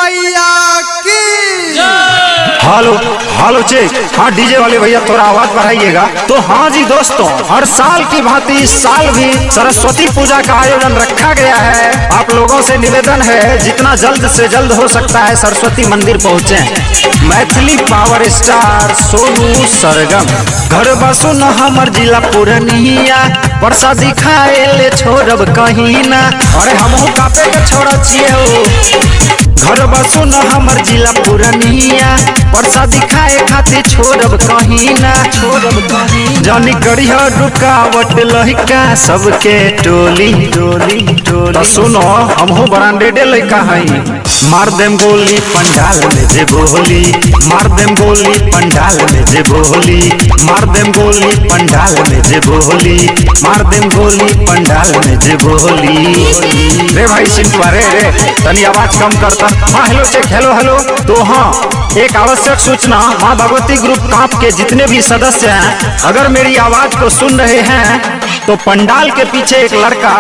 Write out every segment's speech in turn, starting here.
मैया की। Hello hello check. हाँ डीजे वाले भैया थोड़ा आवाज बढ़ाइएगा। तो हाँ जी दोस्तों, हर साल की भांति इस साल भी सरस्वती पूजा का आयोजन रखा गया है। आप लोगों से निवेदन है जितना जल्द से जल्द हो सकता है सरस्वती मंदिर पहुँचे। मैथिली पावर स्टार सोनू सरगम घर बसु न हमर जिला पूर्णिया वर्षा दिखाए ले छोड़ब कहीं ना। अरे हमहू कापे के छोड़ छिए घर बसु न हमर जिला पूर्णिया वर्षा दिखाए खातिर छोड़ब कहीं ना। जानी करिया रुकावट लहिका सबके टोली टोली टोली। सुनो हमहू ब्रांडेड लइका हई। मार देम गोली पंडाल में जे बोली, मार देम गोली पंडाल में जे बोली, मार देम गोली पंडाल में जे बोली, मार देम गोली पंडाल में जे बोली। रे भाई सिंटू रे तनी आवाज कम करता। हाँ हेलो चेक। Hello hello. तो हाँ एक आवश्यक सूचना, माँ भगवती ग्रुप कांप के जितने भी सदस्य हैं अगर मेरी आवाज को सुन रहे हैं तो पंडाल के पीछे एक लड़का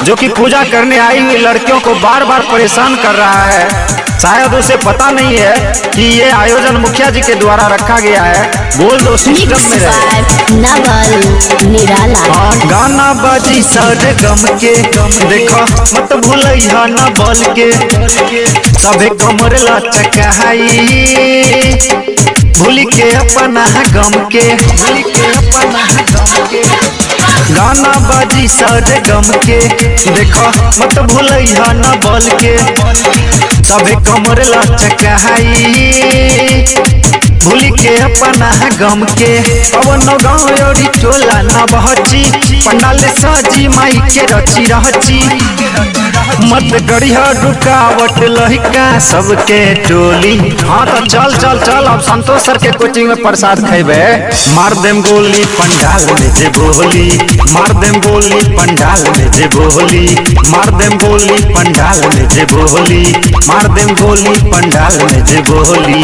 जो कि पूजा करने आई हुई लड़कियों को बार बार परेशान कर रहा है। शायद उसे पता नहीं है कि ये आयोजन मुखिया जी के द्वारा रखा गया है। बोल दो सिस्टम में रहे। गाना बाजी सरगम के देखो मत भूलिया न बल के सभे कमर लचकाई भूल के अपना गम के, भूल के अपना गम के। गाना बाजी सरगम के देखो मत भूलिया न बल के सभे कमर लचकाई भूल के अपना गम के। पवन गाँव योरी टोला न बहची पंडाल सजी माई के रची रहची। मत गड़िया रुकावट लहिका सबके टोली। हाँ तो चल चल चल अब संतोष सर के कोचिंग में प्रसाद खेबे। मार देम गोली पंडाल में जे बोली, मार देम गोली पंडाल में जे बोली, मार देम गोली पंडाल में जे बोली, मार देम गोली पंडाल में जे बोली।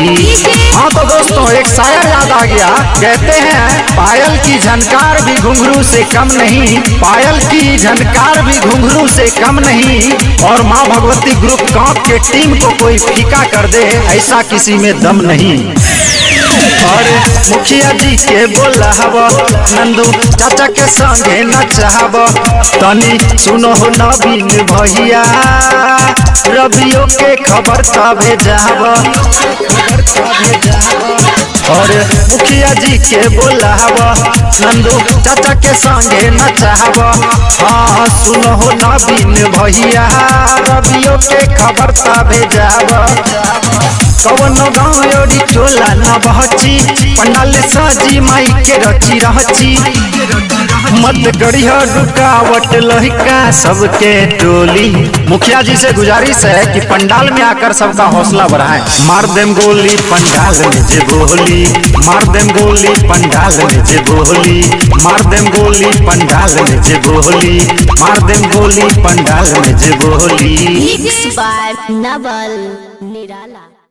हाँ तो दोस्तों एक शायर याद आ गया। कहते हैं पायल की झनकार भी घुंघरू से कम नहीं, पायल की झनकार भी घुंघरू से कम नहीं। और माँ भगवती ग्रुप कांप के टीम को कोई फीका कर दे ऐसा किसी में दम नहीं। और मुखिया जी के बोला हवा नंदू चाचा के संगे न चाहब तनी सुनो हो नवीन भैया रवियों के खबर तबे जाब। और मुखिया जी के बोला हवा नंदू चाचा के संगे न चाहब। हाँ सुनो हो नवीन भैया रवियों के खबर तबे जाब। कवनो गाँव योरी टोला न बहची पंडाल सजी माई के रची रहची। मत गड़िया रुकावट लहिका सबके टोली। मुखिया जी से गुजारिश है कि पंडाल में आकर सबका हौसला बढ़ाएं। मार देम गोली पंडाल में जे बोली, मार देम गोली पंडाल में जे बोली, मार देम गोली पंडाल में जे बोली, मार देम गोली पंडाल में जे बोली। मिक्स बाय नवल निराला।